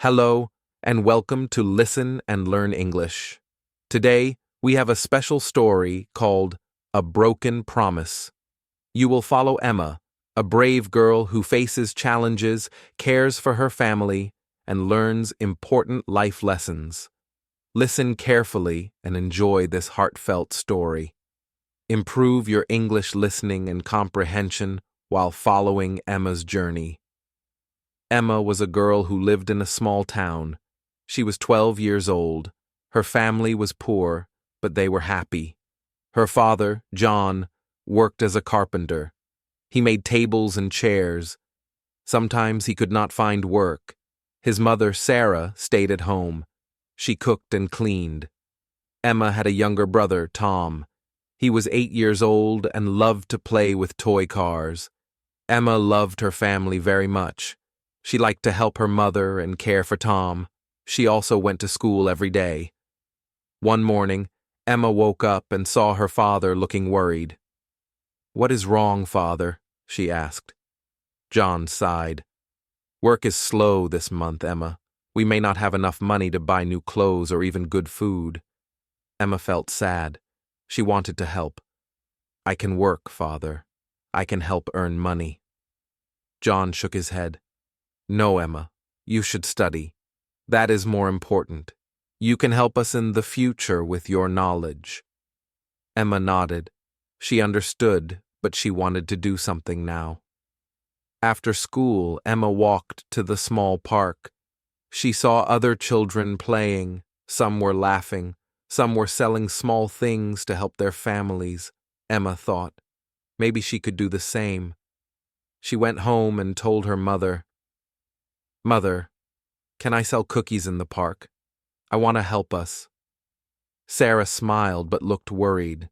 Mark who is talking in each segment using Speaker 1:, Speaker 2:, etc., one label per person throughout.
Speaker 1: Hello, and welcome to Listen and Learn English. Today, we have a special story called A Broken Promise. You will follow Emma, a brave girl who faces challenges, cares for her family, and learns important life lessons. Listen carefully and enjoy this heartfelt story. Improve your English listening and comprehension while following Emma's journey. Emma was a girl who lived in a small town. She was 12 years old. Her family was poor, but they were happy. Her father, John, worked as a carpenter. He made tables and chairs. Sometimes he could not find work. His mother, Sarah, stayed at home. She cooked and cleaned. Emma had a younger brother, Tom. He was 8 years old and loved to play with toy cars. Emma loved her family very much. She liked to help her mother and care for Tom. She also went to school every day. One morning, Emma woke up and saw her father looking worried. "What is wrong, father?" she asked. John sighed. "Work is slow this month, Emma. We may not have enough money to buy new clothes or even good food." Emma felt sad. She wanted to help. "I can work, father. I can help earn money." John shook his head. "No, Emma, you should study. That is more important. You can help us in the future with your knowledge." Emma nodded. She understood, but she wanted to do something now. After school, Emma walked to the small park. She saw other children playing. Some were laughing. Some were selling small things to help their families. Emma thought, maybe she could do the same. She went home and told her mother, "Mother, can I sell cookies in the park? I want to help us." Sarah smiled but looked worried.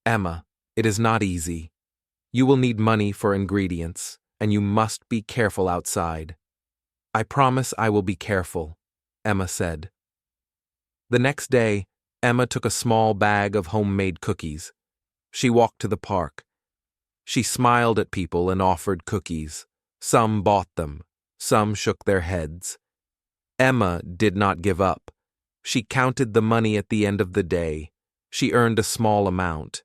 Speaker 1: "Emma, it is not easy. You will need money for ingredients, and you must be careful outside." "I promise I will be careful," Emma said. The next day, Emma took a small bag of homemade cookies. She walked to the park. She smiled at people and offered cookies. Some bought them. Some shook their heads. Emma did not give up. She counted the money at the end of the day. She earned a small amount.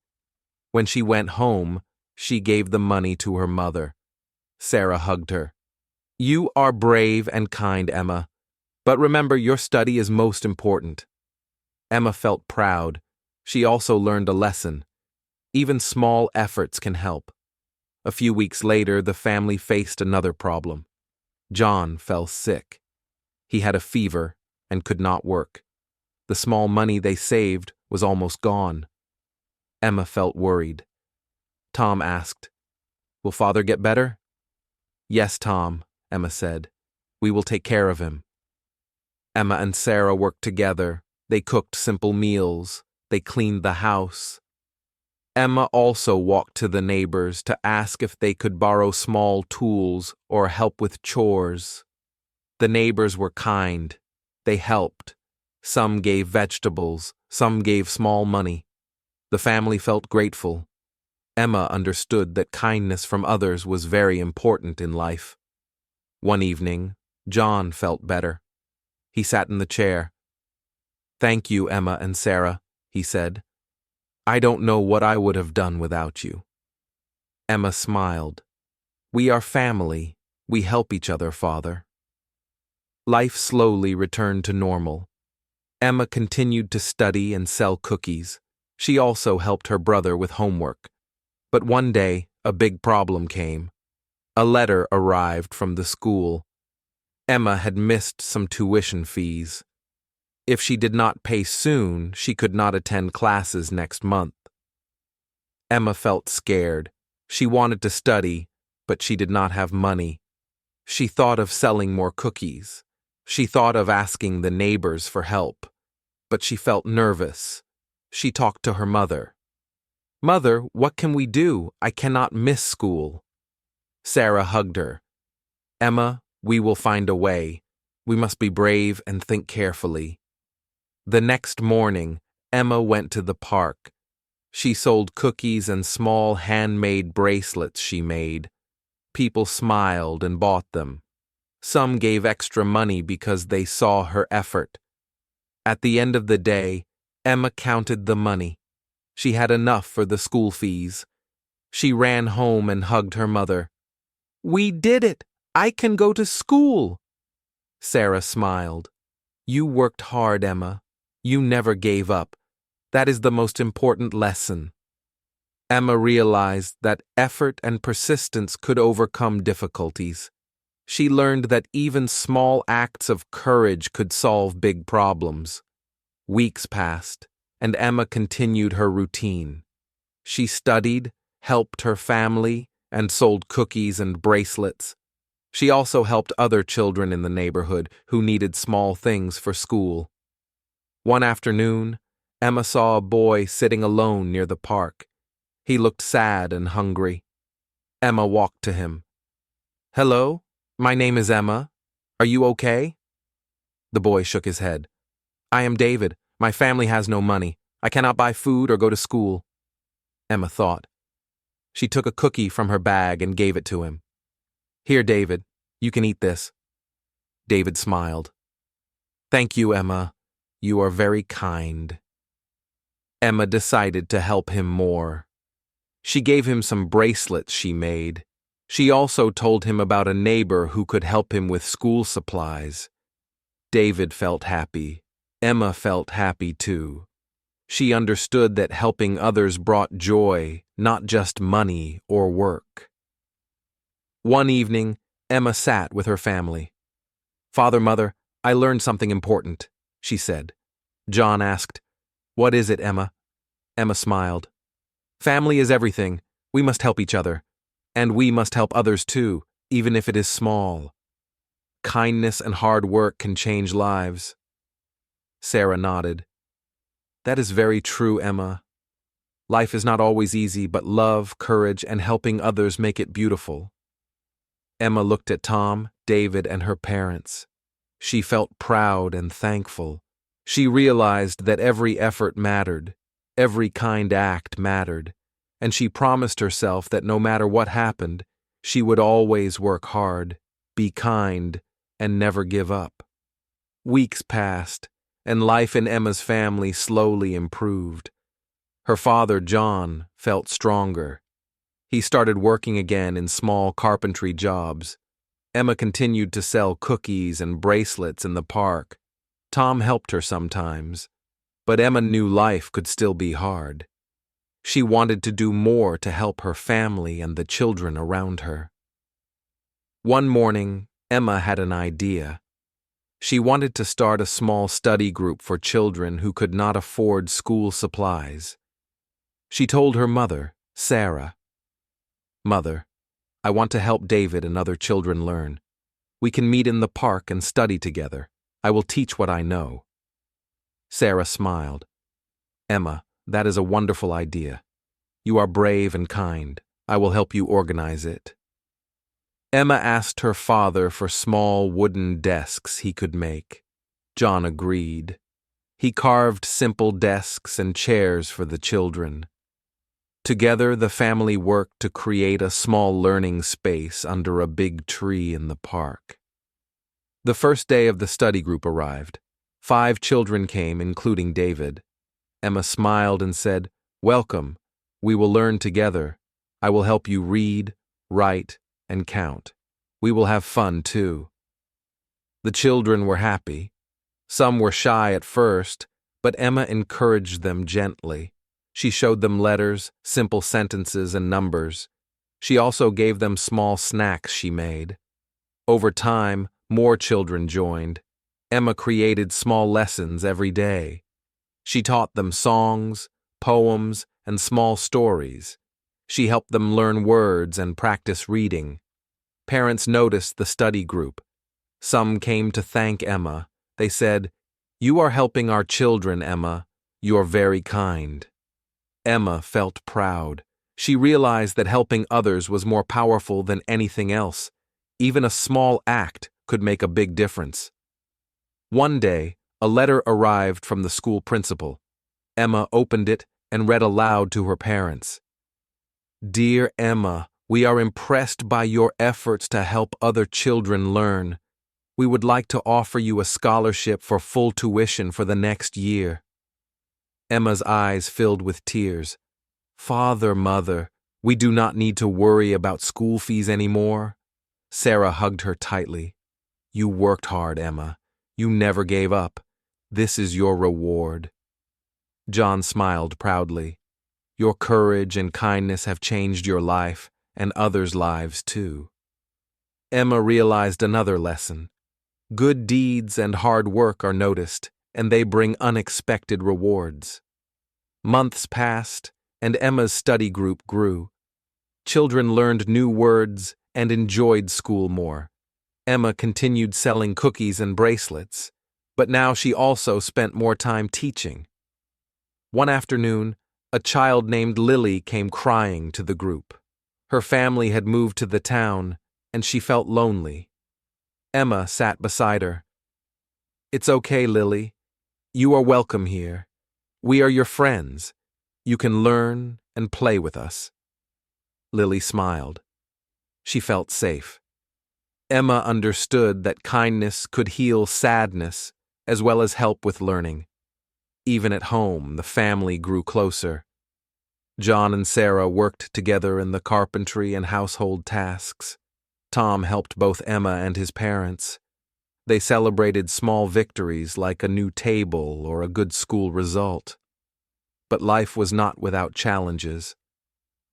Speaker 1: When she went home, she gave the money to her mother. Sarah hugged her. "You are brave and kind, Emma. But remember, your study is most important." Emma felt proud. She also learned a lesson. Even small efforts can help. A few weeks later, the family faced another problem. John fell sick. He had a fever and could not work. The small money they saved was almost gone. Emma felt worried. Tom asked, "Will father get better?" "Yes, Tom," Emma said. "We will take care of him." Emma and Sarah worked together. They cooked simple meals. They cleaned the house. Emma also walked to the neighbors to ask if they could borrow small tools or help with chores. The neighbors were kind. They helped. Some gave vegetables, some gave small money. The family felt grateful. Emma understood that kindness from others was very important in life. One evening, John felt better. He sat in the chair. "Thank you, Emma and Sarah," he said. "I don't know what I would have done without you." Emma smiled. "We are family. We help each other, father." Life slowly returned to normal. Emma continued to study and sell cookies. She also helped her brother with homework. But one day, a big problem came. A letter arrived from the school. Emma had missed some tuition fees. If she did not pay soon, she could not attend classes next month. Emma felt scared. She wanted to study, but she did not have money. She thought of selling more cookies. She thought of asking the neighbors for help. But she felt nervous. She talked to her mother. "Mother, what can we do? I cannot miss school." Sarah hugged her. "Emma, we will find a way. We must be brave and think carefully." The next morning, Emma went to the park. She sold cookies and small handmade bracelets she made. People smiled and bought them. Some gave extra money because they saw her effort. At the end of the day, Emma counted the money. She had enough for the school fees. She ran home and hugged her mother. "We did it! I can go to school!" Sarah smiled. "You worked hard, Emma. You never gave up. That is the most important lesson." Emma realized that effort and persistence could overcome difficulties. She learned that even small acts of courage could solve big problems. Weeks passed, and Emma continued her routine. She studied, helped her family, and sold cookies and bracelets. She also helped other children in the neighborhood who needed small things for school. One afternoon, Emma saw a boy sitting alone near the park. He looked sad and hungry. Emma walked to him. "Hello, my name is Emma. Are you okay?" The boy shook his head. "I am David. My family has no money. I cannot buy food or go to school." Emma thought. She took a cookie from her bag and gave it to him. "Here, David, you can eat this." David smiled. "Thank you, Emma. You are very kind." Emma decided to help him more. She gave him some bracelets she made. She also told him about a neighbor who could help him with school supplies. David felt happy. Emma felt happy too. She understood that helping others brought joy, not just money or work. One evening, Emma sat with her family. "Father, Mother, I learned something important," she said. John asked, "What is it, Emma?" Emma smiled. "Family is everything. We must help each other. And we must help others too, even if it is small. Kindness and hard work can change lives." Sarah nodded. "That is very true, Emma. Life is not always easy, but love, courage, and helping others make it beautiful." Emma looked at Tom, David, and her parents. She felt proud and thankful. She realized that every effort mattered, every kind act mattered, and she promised herself that no matter what happened, she would always work hard, be kind, and never give up. Weeks passed, and life in Emma's family slowly improved. Her father, John, felt stronger. He started working again in small carpentry jobs. Emma continued to sell cookies and bracelets in the park. Tom helped her sometimes, but Emma knew life could still be hard. She wanted to do more to help her family and the children around her. One morning, Emma had an idea. She wanted to start a small study group for children who could not afford school supplies. She told her mother, Sarah, "Mother, I want to help David and other children learn. We can meet in the park and study together. I will teach what I know." Sarah smiled. "Emma, that is a wonderful idea. You are brave and kind. I will help you organize it." Emma asked her father for small wooden desks he could make. John agreed. He carved simple desks and chairs for the children. Together, the family worked to create a small learning space under a big tree in the park. The first day of the study group arrived. 5 children came, including David. Emma smiled and said, "Welcome. We will learn together. I will help you read, write, and count. We will have fun, too." The children were happy. Some were shy at first, but Emma encouraged them gently. She showed them letters, simple sentences, and numbers. She also gave them small snacks she made. Over time, more children joined. Emma created small lessons every day. She taught them songs, poems, and small stories. She helped them learn words and practice reading. Parents noticed the study group. Some came to thank Emma. They said, "You are helping our children, Emma. You're very kind." Emma felt proud. She realized that helping others was more powerful than anything else. Even a small act could make a big difference. One day, a letter arrived from the school principal. Emma opened it and read aloud to her parents. "Dear Emma, we are impressed by your efforts to help other children learn. We would like to offer you a scholarship for full tuition for the next year. Emma's eyes filled with tears. Father, Mother, we do not need to worry about school fees anymore. Sarah hugged her tightly. You worked hard, Emma. You never gave up. This is your reward. John smiled proudly. Your courage and kindness have changed your life, and others' lives too. Emma realized another lesson. Good deeds and hard work are noticed, and they bring unexpected rewards. Months passed, and Emma's study group grew. Children learned new words and enjoyed school more. Emma continued selling cookies and bracelets, but now she also spent more time teaching. One afternoon, a child named Lily came crying to the group. Her family had moved to the town, and she felt lonely. Emma sat beside her. It's okay, Lily. You are welcome here. We are your friends. You can learn and play with us. Lily smiled. She felt safe. Emma understood that kindness could heal sadness as well as help with learning. Even at home, the family grew closer. John and Sarah worked together in the carpentry and household tasks. Tom helped both Emma and his parents. They celebrated small victories like a new table or a good school result. But life was not without challenges.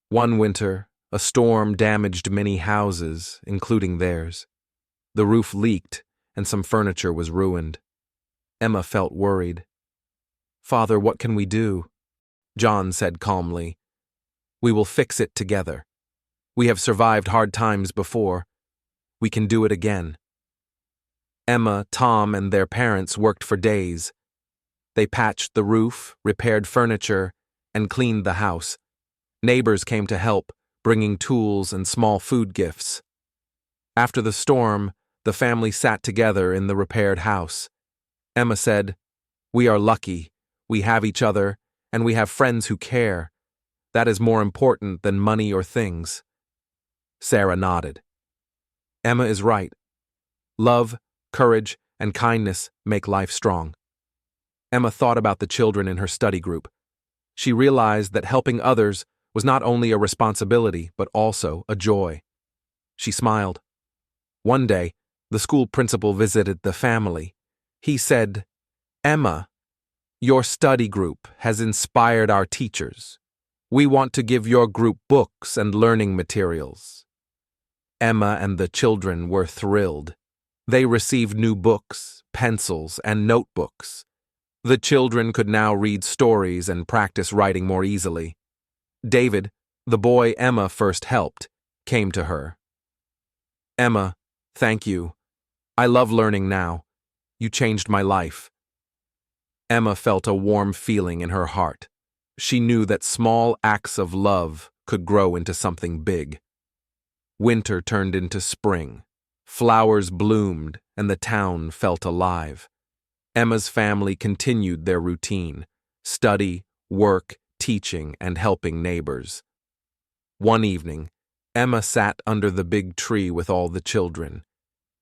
Speaker 1: One winter, a storm damaged many houses, including theirs. The roof leaked, and some furniture was ruined. Emma felt worried. Father, what can we do? John said calmly. We will fix it together. We have survived hard times before. We can do it again. Emma, Tom, and their parents worked for days. They patched the roof, repaired furniture, and cleaned the house. Neighbors came to help, bringing tools and small food gifts. After the storm, the family sat together in the repaired house. Emma said, We are lucky. We have each other, and we have friends who care. That is more important than money or things. Sarah nodded. Emma is right. Love, courage, and kindness make life strong. Emma thought about the children in her study group. She realized that helping others was not only a responsibility, but also a joy. She smiled. One day, the school principal visited the family. He said, Emma, your study group has inspired our teachers. We want to give your group books and learning materials. Emma and the children were thrilled. They received new books, pencils, and notebooks. The children could now read stories and practice writing more easily. David, the boy Emma first helped, came to her. Emma, thank you. I love learning now. You changed my life. Emma felt a warm feeling in her heart. She knew that small acts of love could grow into something big. Winter turned into spring. Flowers bloomed, and the town felt alive. Emma's family continued their routine: study, work, teaching, and helping neighbors. One evening, Emma sat under the big tree with all the children.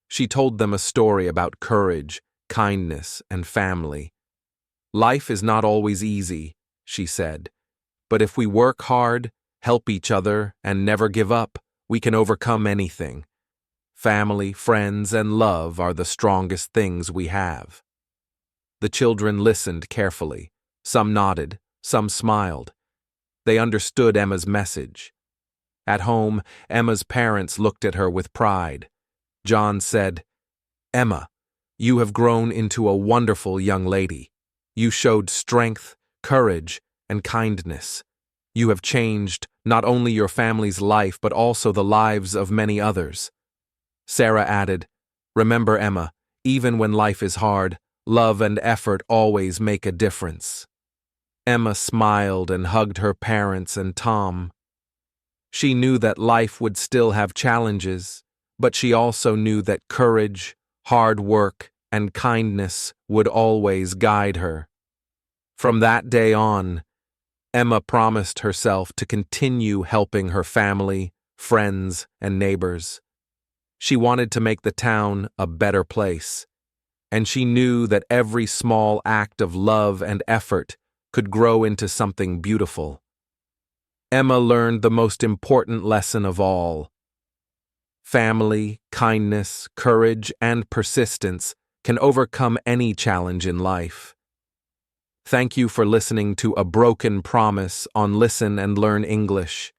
Speaker 1: She told them a story about courage, kindness, and family. Life is not always easy, she said, but if we work hard, help each other, and never give up, we can overcome anything. Family, friends, and love are the strongest things we have. The children listened carefully. Some nodded, some smiled. They understood Emma's message. At home, Emma's parents looked at her with pride. John said, Emma, you have grown into a wonderful young lady. You showed strength, courage, and kindness. You have changed not only your family's life but also the lives of many others. Sarah added, Remember, Emma, even when life is hard, love and effort always make a difference. Emma smiled and hugged her parents and Tom. She knew that life would still have challenges, but she also knew that courage, hard work, and kindness would always guide her. From that day on, Emma promised herself to continue helping her family, friends, and neighbors. She wanted to make the town a better place, and she knew that every small act of love and effort could grow into something beautiful. Emma learned the most important lesson of all. Family, kindness, courage, and persistence can overcome any challenge in life. Thank you for listening to A Broken Promise on Listen and Learn English.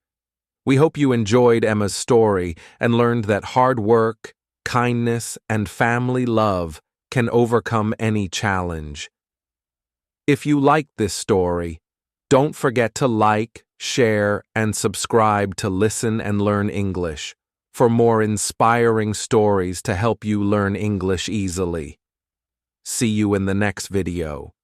Speaker 1: We hope you enjoyed Emma's story and learned that hard work, kindness, and family love can overcome any challenge. If you liked this story, don't forget to like, share, and subscribe to Listen and Learn English for more inspiring stories to help you learn English easily. See you in the next video.